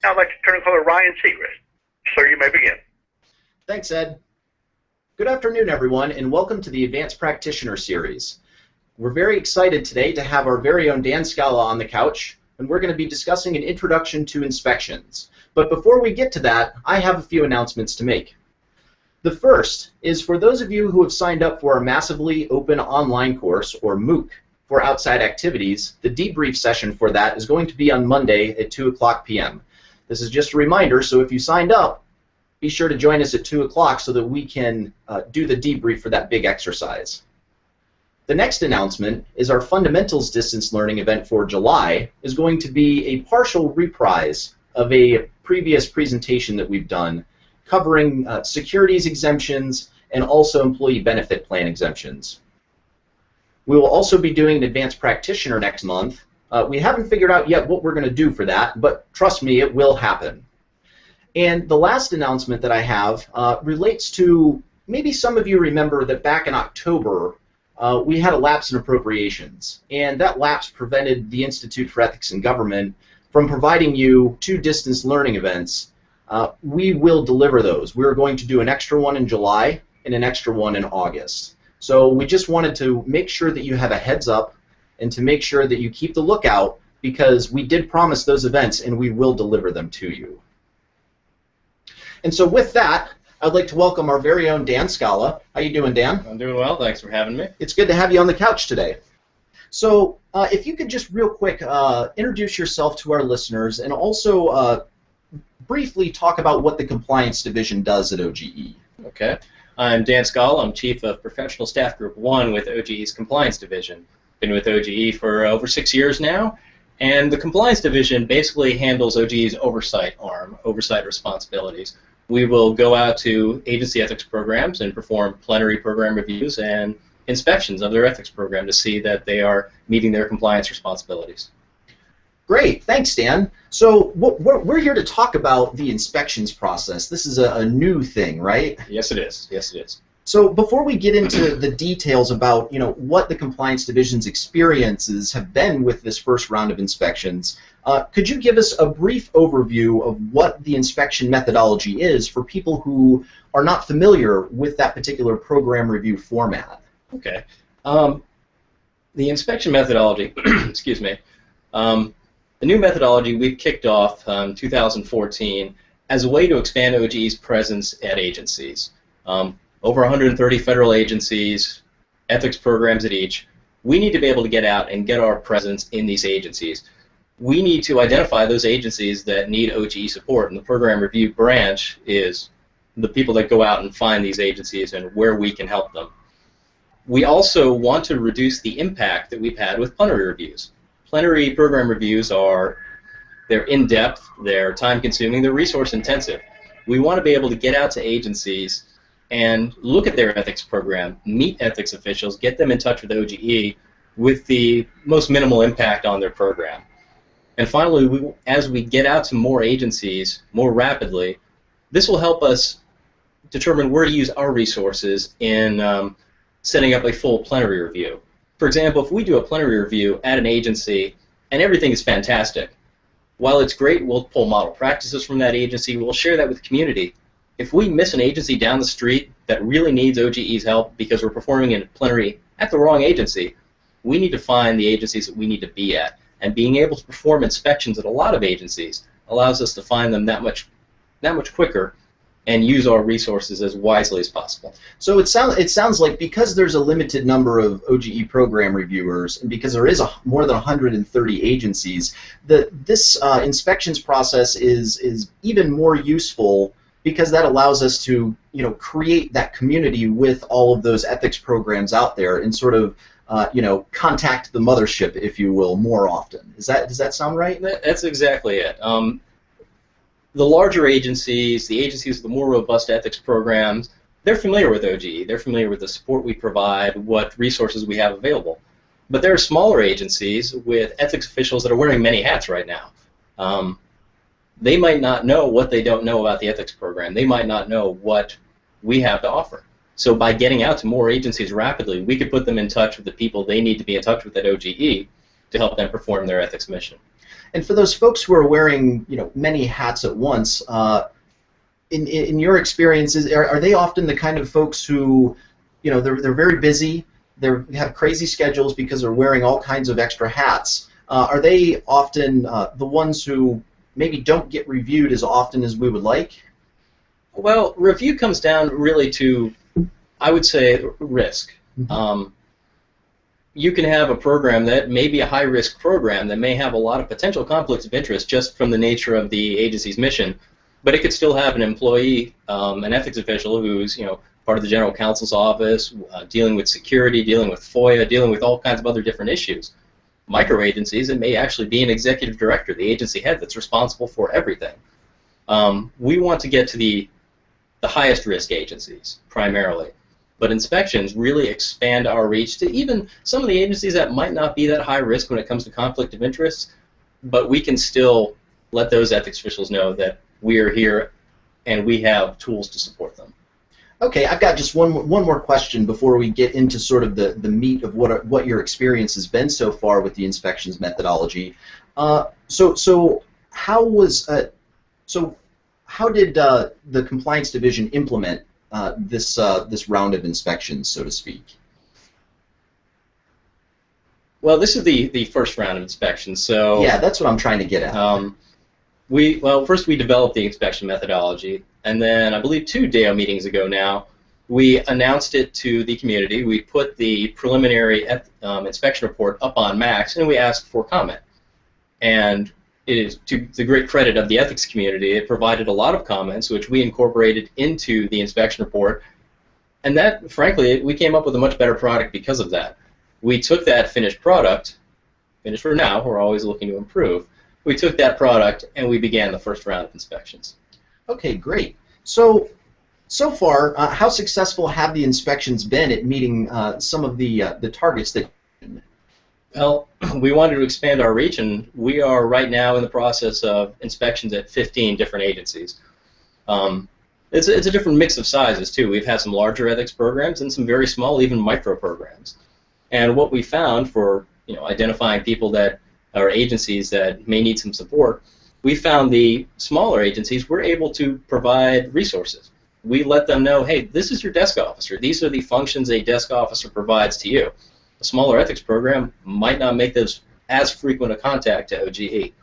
Now I'd like to turn the call to Ryan Segrist. Sir, you may begin. Thanks, Ed. Good afternoon, everyone, and welcome to the Advanced Practitioner Series. We're very excited today to have our very own Dan Skalla on the couch, and we're going to be discussing an introduction to inspections. But before we get to that, I have a few announcements to make. The first is for those of you who have signed up for our massively open online course, or MOOC, for outside activities, the debrief session for that is going to be on Monday at 2 o'clock p.m. This is just a reminder, so if you signed up, be sure to join us at 2 o'clock so that we can do the debrief for that big exercise. The next announcement is our Fundamentals Distance Learning event for July is going to be a partial reprise of a previous presentation that we've done covering securities exemptions and also employee benefit plan exemptions. We will also be doing an advanced practitioner next month. We haven't figured out yet what we're going to do for that, but trust me, it will happen. And the last announcement that I have relates to, maybe some of you remember that back in October we had a lapse in appropriations, and that lapse prevented the Institute for Ethics in Government from providing you 2 distance learning events. We will deliver those. We're going to do an extra one in July and an extra one in August. So we just wanted to make sure that you have a heads up and to make sure that you keep the lookout, because we did promise those events and we will deliver them to you. And so with that, I'd like to welcome our very own Dan Skalla. How you doing, Dan? I'm doing well. Thanks for having me. It's good to have you on the couch today. So if you could just real quick introduce yourself to our listeners and also briefly talk about what the Compliance Division does at OGE. Okay. I'm Dan Skalla. I'm Chief of Professional Staff Group 1 with OGE's Compliance Division. Been with OGE for over 6 years now, and the Compliance Division basically handles OGE's oversight arm, oversight responsibilities. We will go out to agency ethics programs and perform plenary program reviews and inspections of their ethics program to see that they are meeting their compliance responsibilities. Great, thanks, Dan. So we're here to talk about the inspections process. This is a new thing, right? Yes, it is. Yes, it is. So before we get into the details about what the Compliance Division's experiences have been with this first round of inspections, could you give us a brief overview of what the inspection methodology is for people who are not familiar with that particular program review format? Okay. The inspection methodology, excuse me, the new methodology we've kicked off in 2014 as a way to expand OGE's presence at agencies. Over 130 federal agencies, ethics programs at each. We need to be able to get out and get our presence in these agencies. We need to identify those agencies that need OGE support, and the program review branch is the people that go out and find these agencies and where we can help them. We also want to reduce the impact that we've had with plenary reviews. Plenary program reviews they're in-depth, they're time-consuming, they're resource-intensive. We want to be able to get out to agencies and look at their ethics program, meet ethics officials, get them in touch with OGE with the most minimal impact on their program. And finally, as we get out to more agencies more rapidly, this will help us determine where to use our resources in setting up a full plenary review. For example, if we do a plenary review at an agency and everything is fantastic, while it's great, we'll pull model practices from that agency, we'll share that with the community. If we miss an agency down the street that really needs OGE's help because we're performing in plenary at the wrong agency, we need to find the agencies that we need to be at. And being able to perform inspections at a lot of agencies allows us to find them that much quicker and use our resources as wisely as possible. So it sounds like because there's a limited number of OGE program reviewers and because there is more than 130 agencies, that this inspections process is even more useful, because that allows us to create that community with all of those ethics programs out there and sort of contact the mothership, if you will, more often. Does that sound right? That's exactly it. The larger agencies, the agencies with the more robust ethics programs, they're familiar with OGE. They're familiar with the support we provide, what resources we have available. But there are smaller agencies with ethics officials that are wearing many hats right now. They might not know what they don't know about the ethics program. They might not know what we have to offer. So by getting out to more agencies rapidly, we could put them in touch with the people they need to be in touch with at OGE to help them perform their ethics mission. And for those folks who are wearing, many hats at once, in your experiences, are they often the kind of folks who, they're very busy, they have crazy schedules because they're wearing all kinds of extra hats? Are they often the ones who maybe don't get reviewed as often as we would like? Well, review comes down really to, I would say, risk. You can have a program that may be a high-risk program that may have a lot of potential conflicts of interest just from the nature of the agency's mission, but it could still have an employee, an ethics official who's part of the general counsel's office, dealing with security, dealing with FOIA, dealing with all kinds of other different issues. Micro agencies, it may actually be an executive director, the agency head that's responsible for everything. We want to get to the highest risk agencies primarily. But inspections really expand our reach to even some of the agencies that might not be that high risk when it comes to conflict of interest, but we can still let those ethics officials know that we are here and we have tools to support them. Okay, I've got just one more question before we get into sort of the meat of what your experience has been so far with the inspections methodology. So how did the compliance division implement this round of inspections, so to speak? Well, this is the first round of inspections, so yeah, that's what I'm trying to get at. First we developed the inspection methodology, and then I believe 2 DAO meetings ago now, we announced it to the community. We put the preliminary inspection report up on Max, and we asked for comment. And it is to the great credit of the ethics community, it provided a lot of comments, which we incorporated into the inspection report. And that, frankly, we came up with a much better product because of that. We took that finished product, finished for now, we're always looking to improve. We took that product and we began the first round of inspections. Okay, great. So far, how successful have the inspections been at meeting some of the targets that? Well, we wanted to expand our reach, and we are right now in the process of inspections at 15 different agencies. It's a different mix of sizes too. We've had some larger ethics programs and some very small, even micro programs. And what we found for identifying people that are agencies that may need some support, we found the smaller agencies were able to provide resources. We let them know, hey, this is your desk officer. These are the functions a desk officer provides to you. A smaller ethics program might not make this as frequent a contact to OGE.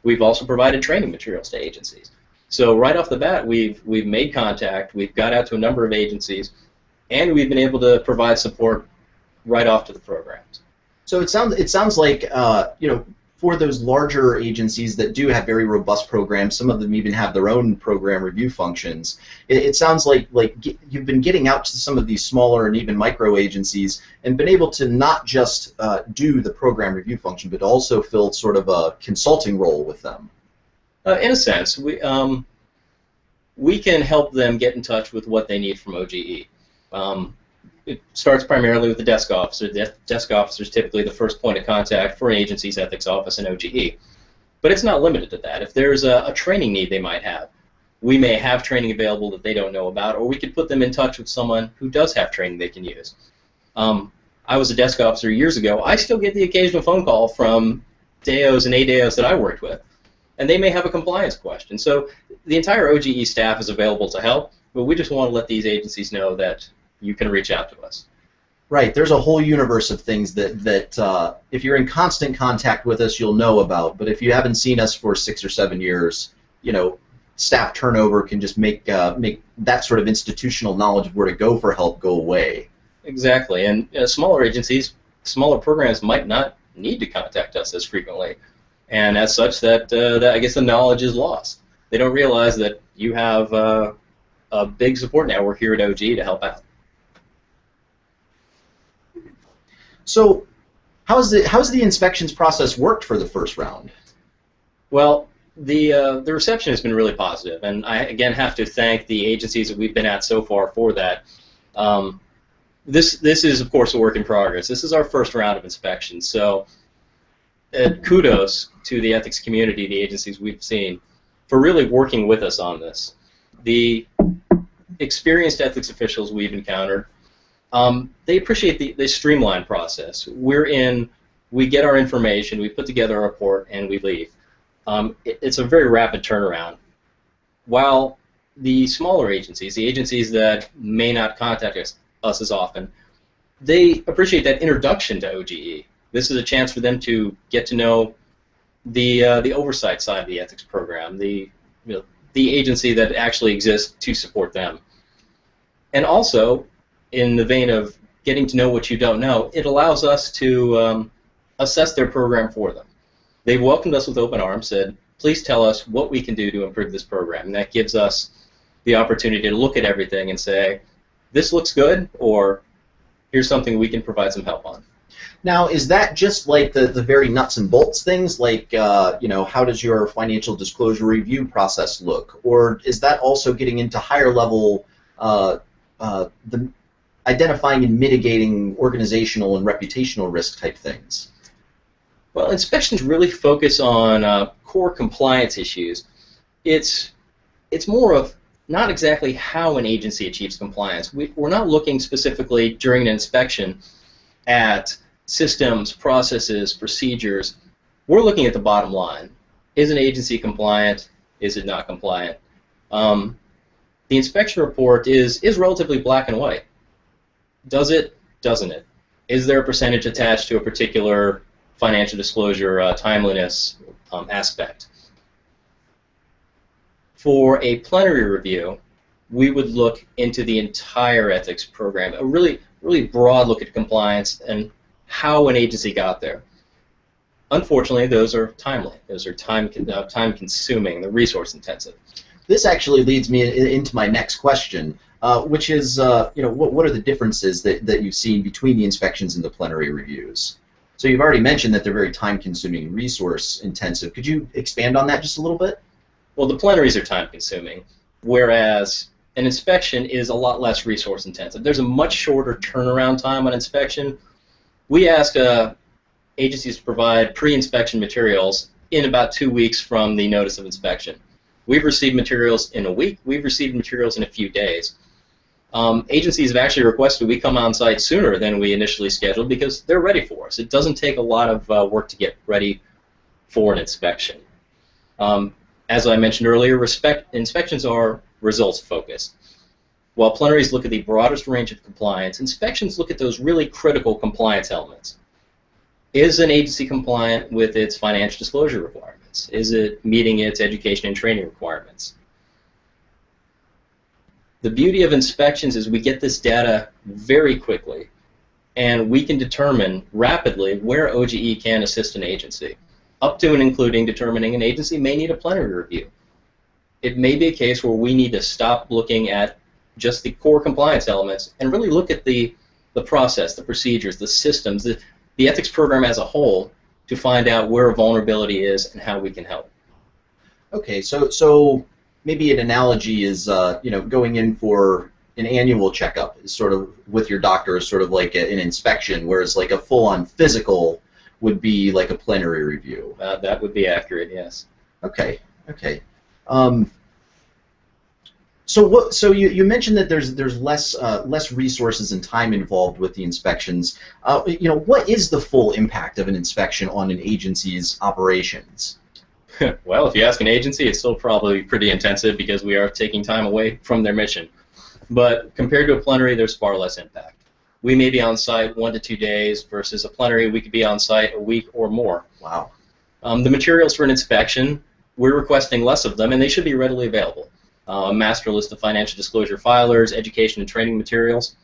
We've also provided training materials to agencies. So right off the bat, we've made contact, we've got out to a number of agencies, and we've been able to provide support right off to the programs. So it sounds like for those larger agencies that do have very robust programs, some of them even have their own program review functions. It sounds like you've been getting out to some of these smaller and even micro agencies and been able to not just do the program review function, but also fill sort of a consulting role with them. In a sense, we can help them get in touch with what they need from OGE. It starts primarily with the desk officer. The desk officer is typically the first point of contact for an agency's ethics office in OGE. But it's not limited to that. If there's a training need they might have, we may have training available that they don't know about, or we could put them in touch with someone who does have training they can use. I was a desk officer years ago. I still get the occasional phone call from DAOs and ADAOs that I worked with, and they may have a compliance question. So the entire OGE staff is available to help, but we just want to let these agencies know that you can reach out to us. Right. There's a whole universe of things that if you're in constant contact with us, you'll know about. But if you haven't seen us for 6 or 7 years, staff turnover can just make that sort of institutional knowledge of where to go for help go away. Exactly. And smaller agencies, smaller programs might not need to contact us as frequently. And as such, that I guess the knowledge is lost. They don't realize that you have a big support network here at OGE to help out. So, how's the inspections process worked for the first round? Well, the reception has been really positive, and I again have to thank the agencies that we've been at so far for that. This is of course a work in progress. This is our first round of inspections, so kudos to the ethics community, the agencies we've seen, for really working with us on this. The experienced ethics officials we've encountered, they appreciate the streamlined process. We get our information, we put together a report, and we leave. it's a very rapid turnaround. While the smaller agencies, the agencies that may not contact us as often, they appreciate that introduction to OGE. This is a chance for them to get to know the oversight side of the ethics program, the agency that actually exists to support them. And also, in the vein of getting to know what you don't know, it allows us to assess their program for them. They've welcomed us with open arms, said, please tell us what we can do to improve this program. And that gives us the opportunity to look at everything and say, this looks good, or here's something we can provide some help on. Now, is that just like the very nuts and bolts things, like how does your financial disclosure review process look, or is that also getting into higher level the identifying and mitigating organizational and reputational risk type things? Well, inspections really focus on core compliance issues. It's more of not exactly how an agency achieves compliance. We're not looking specifically during an inspection at systems, processes, procedures. We're looking at the bottom line. Is an agency compliant? Is it not compliant? The inspection report is relatively black and white. Does it? Doesn't it? Is there a percentage attached to a particular financial disclosure timeliness aspect? For a plenary review, we would look into the entire ethics program, a really broad look at compliance and how an agency got there. Unfortunately, those are timely. Those are time-consuming, they're resource-intensive. This actually leads me into my next question, which is, what are the differences that you've seen between the inspections and the plenary reviews? So you've already mentioned that they're very time-consuming and resource-intensive. Could you expand on that just a little bit? Well, the plenaries are time-consuming, whereas an inspection is a lot less resource-intensive. There's a much shorter turnaround time on inspection. We ask agencies to provide pre-inspection materials in about 2 weeks from the notice of inspection. We've received materials in a week. We've received materials in a few days. Agencies have actually requested we come on site sooner than we initially scheduled because they're ready for us. It doesn't take a lot of work to get ready for an inspection. As I mentioned earlier, inspections are results-focused. While plenaries look at the broadest range of compliance, inspections look at those really critical compliance elements. Is an agency compliant with its financial disclosure requirements? Is it meeting its education and training requirements? The beauty of inspections is we get this data very quickly, and we can determine rapidly where OGE can assist an agency, up to and including determining an agency may need a plenary review. It may be a case where we need to stop looking at just the core compliance elements and really look at the process, the procedures, the systems, the ethics program as a whole to find out where a vulnerability is and how we can help. Okay, so maybe an analogy is going in for an annual checkup is sort of with your doctor is sort of like an inspection, whereas like a full-on physical would be like a plenary review. That would be accurate, yes. Okay. So you mentioned that there's less resources and time involved with the inspections. What is the full impact of an inspection on an agency's operations? Well, if you ask an agency, it's still probably pretty intensive because we are taking time away from their mission. But compared to a plenary, there's far less impact. We may be on site 1 to 2 days versus a plenary, we could be on site a week or more. Wow. The materials for an inspection, we're requesting less of them, and they should be readily available. A master list of financial disclosure filers, education and training materials.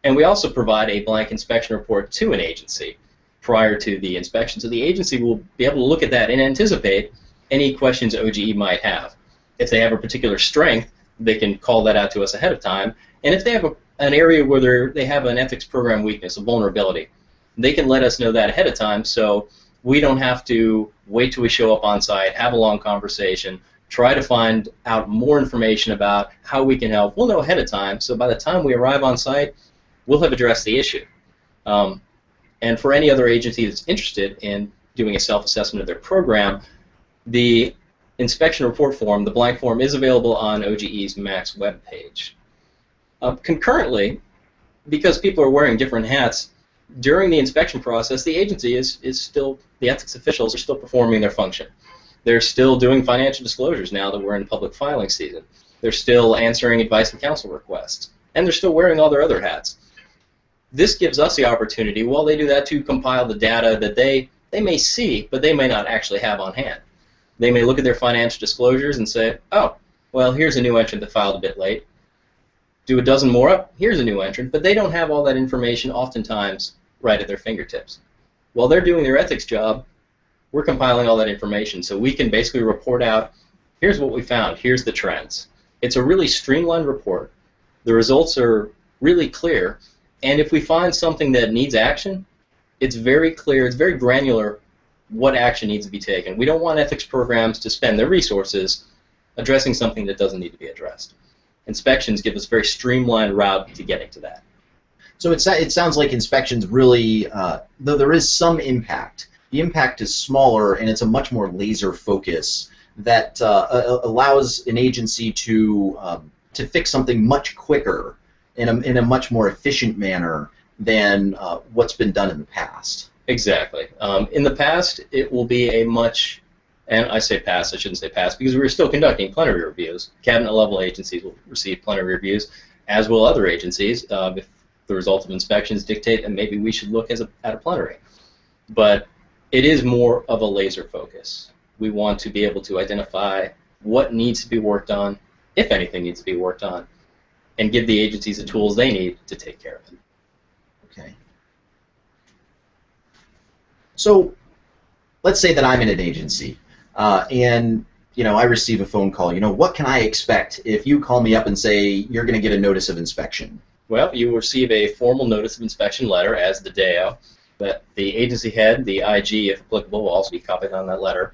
And we also provide a blank inspection report to an agency prior to the inspection, so the agency will be able to look at that and anticipate any questions OGE might have. If they have a particular strength, they can call that out to us ahead of time, and if they have an area where they have an ethics program weakness, a vulnerability, they can let us know that ahead of time so we don't have to wait till we show up on site, have a long conversation, try to find out more information about how we can help. We'll know ahead of time, so by the time we arrive on site, we'll have addressed the issue. And for any other agency that's interested in doing a self-assessment of their program, the inspection report form, the blank form, is available on OGE's MAX webpage. Concurrently, because people are wearing different hats, during the inspection process, the agency is still, the ethics officials are still performing their function. They're still doing financial disclosures now that we're in public filing season. They're still answering advice and counsel requests. And they're still wearing all their other hats. This gives us the opportunity, while they do that, to compile the data that they may see, but they may not actually have on hand. They may look at their financial disclosures and say, oh, well, here's a new entrant that filed a bit late. Do a dozen more up, here's a new entrant, but they don't have all that information oftentimes right at their fingertips. While they're doing their ethics job, we're compiling all that information, so we can basically report out, here's what we found, here's the trends. It's a really streamlined report. The results are really clear, and if we find something that needs action, it's very clear, it's very granular what action needs to be taken. We don't want ethics programs to spend their resources addressing something that doesn't need to be addressed. Inspections give us a very streamlined route to getting to that. So it sounds like inspections really, though there is some impact, the impact is smaller and it's a much more laser focus that allows an agency to fix something much quicker in a much more efficient manner than what's been done in the past. Exactly. In the past, it will be a much, and I say past, I shouldn't say past, because we're still conducting plenary reviews. Cabinet-level agencies will receive plenary reviews, as will other agencies, if the results of inspections dictate that maybe we should look at a plenary. But it is more of a laser focus. We want to be able to identify what needs to be worked on, if anything needs to be worked on, and give the agencies the tools they need to take care of it. Okay. So let's say that I'm in an agency and I receive a phone call. What can I expect if you call me up and say you're going to get a notice of inspection? Well, you will receive a formal notice of inspection letter as the DAO. But the agency head, the IG, if applicable, will also be copied on that letter.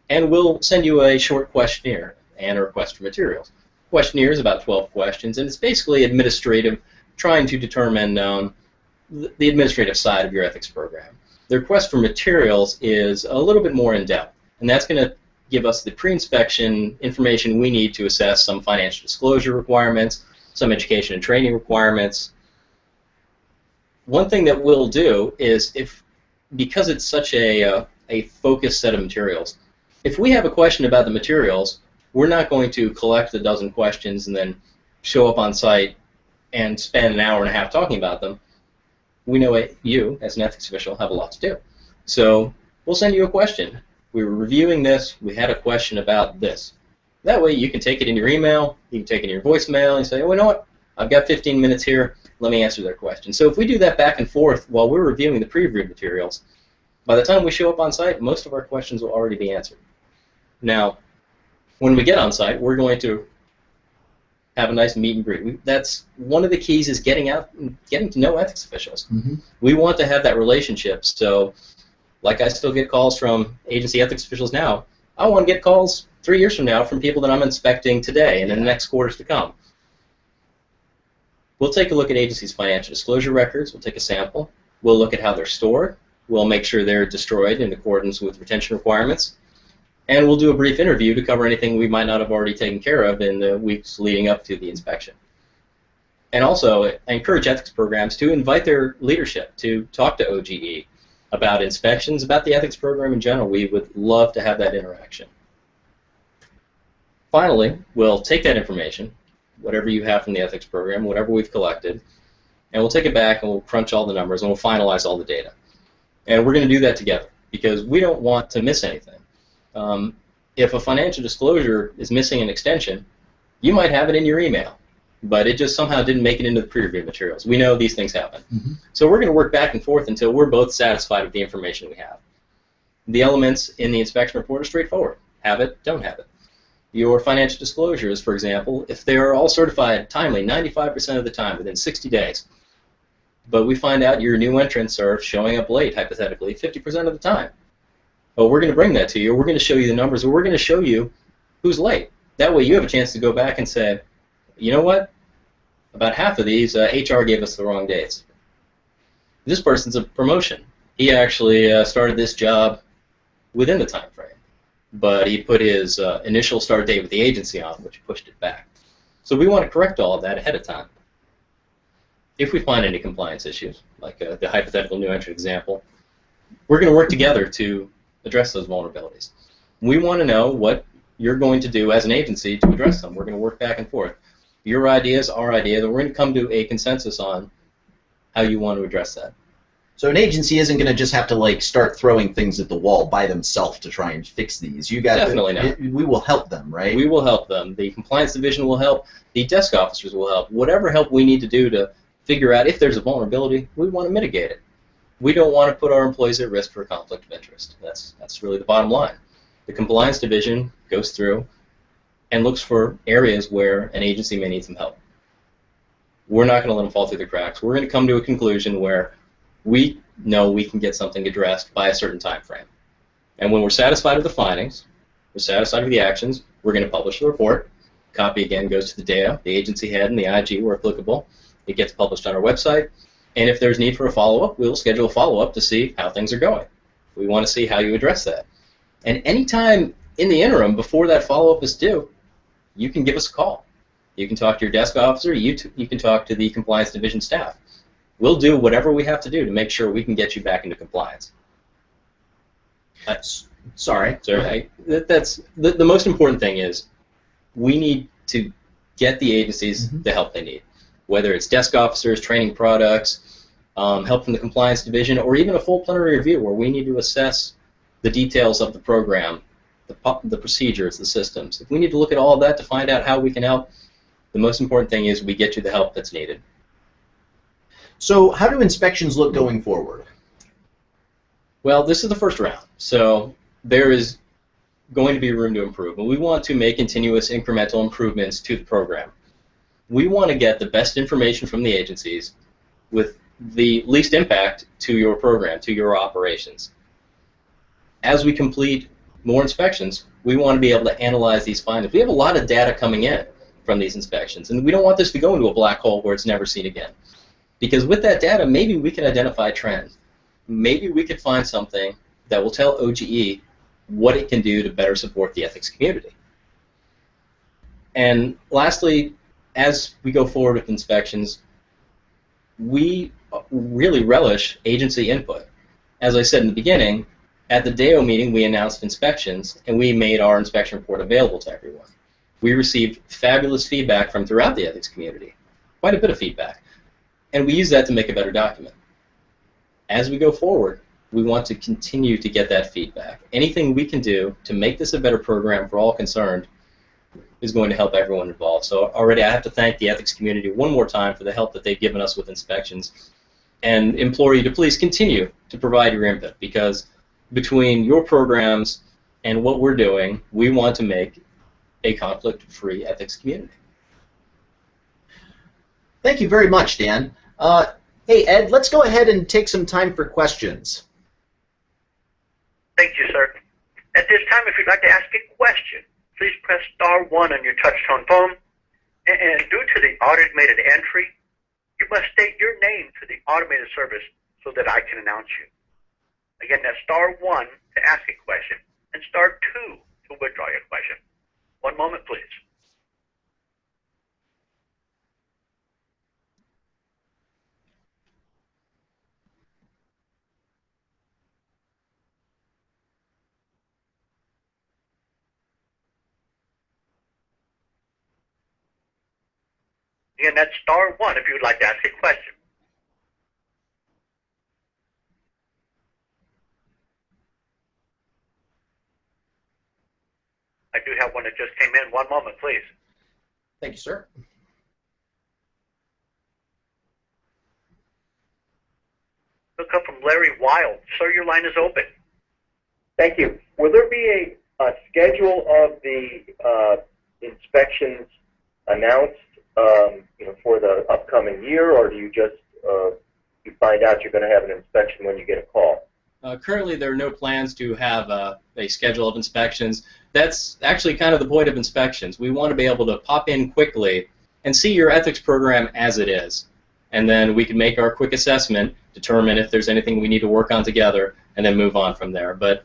And we'll send you a short questionnaire and a request for materials. Questionnaire is about 12 questions, and it's basically administrative, trying to determine the administrative side of your ethics program. The request for materials is a little bit more in-depth, and that's going to give us the pre-inspection information we need to assess some financial disclosure requirements, some education and training requirements. One thing that we'll do is, because it's such a focused set of materials, if we have a question about the materials, we're not going to collect a dozen questions and then show up on site and spend an hour and a half talking about them. We know you, as an ethics official, have a lot to do. So we'll send you a question. We were reviewing this. We had a question about this. That way you can take it in your email, you can take it in your voicemail, and say, oh, you know what? I've got 15 minutes here. Let me answer their question. So if we do that back and forth while we're reviewing the pre-reviewed materials, by the time we show up on site, most of our questions will already be answered. Now, when we get on site, we're going to have a nice meet and greet. That's one of the keys, is getting out and getting to know ethics officials. Mm-hmm. We want to have that relationship. So, like I still get calls from agency ethics officials now, I want to get calls 3 years from now from people that I'm inspecting today and in the next quarters to come. We'll take a look at agencies' financial disclosure records. We'll take a sample. We'll look at how they're stored. We'll make sure they're destroyed in accordance with retention requirements. And we'll do a brief interview to cover anything we might not have already taken care of in the weeks leading up to the inspection. And also, I encourage ethics programs to invite their leadership to talk to OGE about inspections, about the ethics program in general. We would love to have that interaction. Finally, we'll take that information, whatever you have from the ethics program, whatever we've collected, and we'll take it back and we'll crunch all the numbers and we'll finalize all the data. And we're going to do that together because we don't want to miss anything. If a financial disclosure is missing an extension, you might have it in your email, but it just somehow didn't make it into the pre-review materials. We know these things happen. Mm-hmm. So we're going to work back and forth until we're both satisfied with the information we have. The elements in the inspection report are straightforward. Have it, don't have it. Your financial disclosures, for example, if they are all certified timely, 95% of the time, within 60 days, but we find out your new entrants are showing up late, hypothetically, 50% of the time. Well, we're going to bring that to you. We're going to show you the numbers. We're going to show you who's late. That way you have a chance to go back and say, you know what? About half of these, HR gave us the wrong dates. This person's a promotion. He actually started this job within the time frame, but he put his initial start date with the agency on, which pushed it back. So we want to correct all of that ahead of time. If we find any compliance issues, like the hypothetical new entrant example, we're going to work together to address those vulnerabilities. We want to know what you're going to do as an agency to address them. We're going to work back and forth. Your idea is our idea, and we're going to come to a consensus on how you want to address that. So an agency isn't going to just have to like start throwing things at the wall by themselves to try and fix these. You got Definitely not. We will help them, right? We will help them. The compliance division will help. The desk officers will help. Whatever help we need to do to figure out if there's a vulnerability, we want to mitigate it. We don't want to put our employees at risk for a conflict of interest. That's really the bottom line. The compliance division goes through and looks for areas where an agency may need some help. We're not going to let them fall through the cracks. We're going to come to a conclusion where we know we can get something addressed by a certain time frame. And when we're satisfied with the findings, we're satisfied with the actions, we're going to publish the report. Copy again goes to the DAO, the agency head, and the IG where applicable. It gets published on our website. And if there's need for a follow-up, we'll schedule a follow-up to see how things are going. We want to see how you address that. And anytime in the interim, before that follow-up is due, you can give us a call. You can talk to your desk officer. You can talk to the compliance division staff. We'll do whatever we have to do to make sure we can get you back into compliance. Sorry. That's the most important thing is we need to get the agencies the help they need, whether it's desk officers, training products, help from the compliance division, or even a full plenary review where we need to assess the details of the program, the procedures, the systems. If we need to look at all of that to find out how we can help, the most important thing is we get you the help that's needed. So how do inspections look going forward? Well, this is the first round, so there is going to be room to improve, and we want to make continuous incremental improvements to the program. We want to get the best information from the agencies with the least impact to your program, to your operations. As we complete more inspections, we want to be able to analyze these findings. We have a lot of data coming in from these inspections, and we don't want this to go into a black hole where it's never seen again. Because with that data, maybe we can identify trends. Maybe we could find something that will tell OGE what it can do to better support the ethics community. And lastly, as we go forward with inspections, we really relish agency input. As I said in the beginning, at the DAO meeting we announced inspections and we made our inspection report available to everyone. We received fabulous feedback from throughout the ethics community, quite a bit of feedback, and we use that to make a better document. As we go forward, we want to continue to get that feedback. Anything we can do to make this a better program for all concerned is going to help everyone involved. So already I have to thank the ethics community one more time for the help that they've given us with inspections and implore you to please continue to provide your input, because between your programs and what we're doing, we want to make a conflict-free ethics community. Thank you very much, Dan. Hey, Ed, let's go ahead and take some time for questions. Thank you, sir. At this time, if you'd like to ask a question, please press *1 on your touch-tone phone. And due to the automated entry, you must state your name to the automated service so that I can announce you. Again, that's *1 to ask a question and *2 to withdraw your question. One moment, please. Again, that's *1 if you would like to ask a question. I do have one that just came in. One moment, please. Thank you, sir. It'll come from Larry Wild. Sir, your line is open. Thank you. Will there be a schedule of the inspections announced, for the upcoming year, or do you just you find out you're going to have an inspection when you get a call? Currently, there are no plans to have a schedule of inspections. That's actually kind of the point of inspections. We want to be able to pop in quickly and see your ethics program as it is. And then we can make our quick assessment, determine if there's anything we need to work on together, and then move on from there. But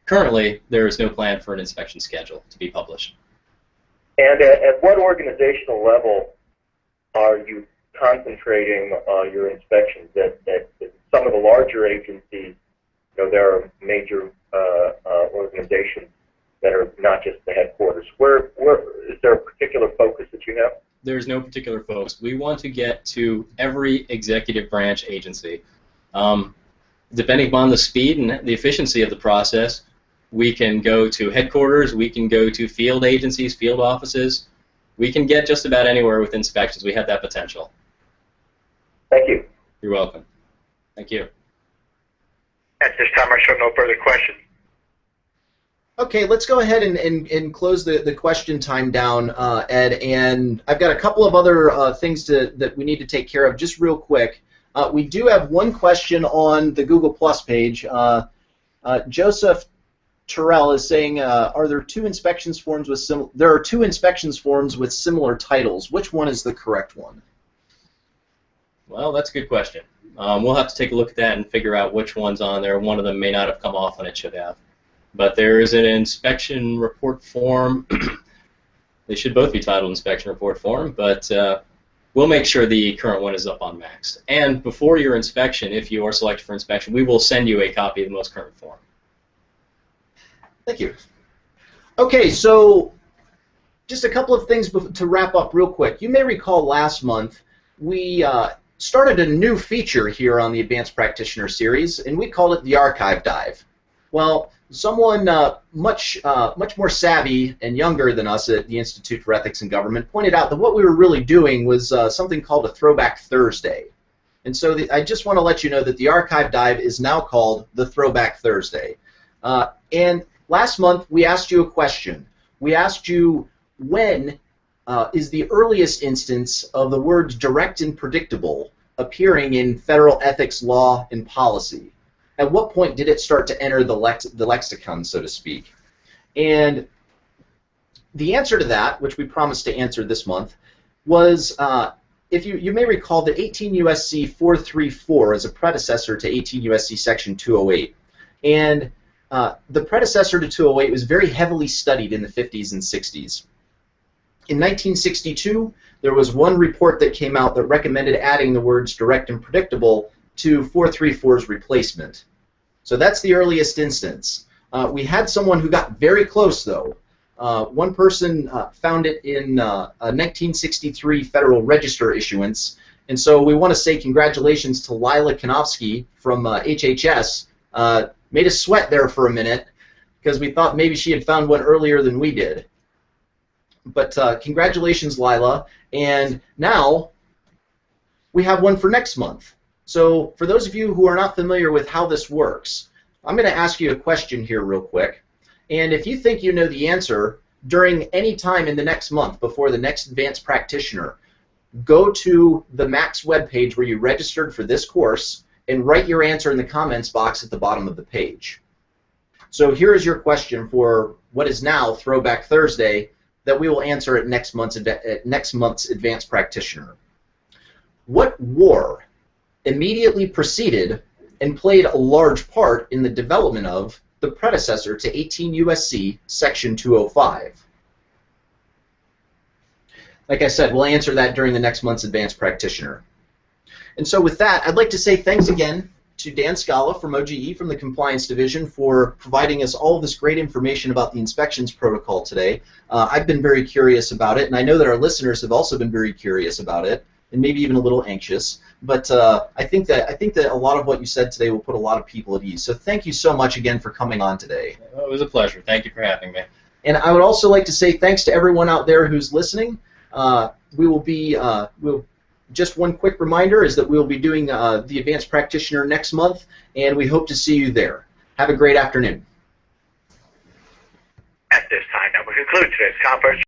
currently, there is no plan for an inspection schedule to be published. And at what organizational level are you concentrating your inspections? At some of the larger agencies, there are major organizations that are not just the headquarters? Where is there a particular focus that you have? There's no particular focus. We want to get to every executive branch agency. Depending upon the speed and the efficiency of the process, we can go to headquarters, we can go to field agencies, field offices. We can get just about anywhere with inspections. We have that potential. Thank you. You're welcome. Thank you. At this time, I show no further questions. Okay, let's go ahead and close the question time down, Ed. And I've got a couple of other things that we need to take care of just real quick. We do have one question on the Google Plus page. Joseph Terrell is saying, "Are there two inspections forms with There are two inspections forms with similar titles. Which one is the correct one?" Well, that's a good question. We'll have to take a look at that and figure out which one's on there. One of them may not have come off when it should have. But there is an inspection report form. They should both be titled inspection report form, but we'll make sure the current one is up on Max. And before your inspection, if you are selected for inspection, we will send you a copy of the most current form. Thank you. Okay, so just a couple of things to wrap up real quick. You may recall last month we started a new feature here on the Advanced Practitioner Series, and we called it the Archive Dive. Well, someone much more savvy and younger than us at the Institute for Ethics and Government pointed out that what we were really doing was something called a Throwback Thursday. And so I just want to let you know that the Archive Dive is now called the Throwback Thursday. And last month we asked you a question. We asked you when is the earliest instance of the words direct and predictable appearing in federal ethics law and policy? At what point did it start to enter the lexicon, so to speak? And the answer to that, which we promised to answer this month, was, if you may recall that 18 U.S.C. 434 is a predecessor to 18 U.S.C. Section 208. And the predecessor to 208 was very heavily studied in the 50s and 60s. In 1962, there was one report that came out that recommended adding the words direct and predictable to 434's replacement. So that's the earliest instance. We had someone who got very close, though. One person found it in a 1963 Federal Register issuance, and so we want to say congratulations to Lila Kanofsky from HHS. Made us sweat there for a minute because we thought maybe she had found one earlier than we did. But congratulations, Lila. And now we have one for next month. So for those of you who are not familiar with how this works, I'm going to ask you a question here real quick. And if you think you know the answer, during any time in the next month before the next Advanced Practitioner, go to the Max webpage where you registered for this course and write your answer in the comments box at the bottom of the page. So here is your question for what is now Throwback Thursday that we will answer at next month's Advanced Practitioner. What war immediately preceded and played a large part in the development of the predecessor to 18 U.S.C. Section 205? Like I said, we'll answer that during the next month's Advanced Practitioner. And so with that, I'd like to say thanks again to Dan Skalla from OGE, from the Compliance Division, for providing us all of this great information about the inspections protocol today. I've been very curious about it, and I know that our listeners have also been very curious about it, and maybe even a little anxious. But I think that a lot of what you said today will put a lot of people at ease. So thank you so much again for coming on today. It was a pleasure. Thank you for having me. And I would also like to say thanks to everyone out there who's listening. Just one quick reminder is that we'll be doing the Advanced Practitioner next month, and we hope to see you there. Have a great afternoon. At this time, that will conclude today's conference.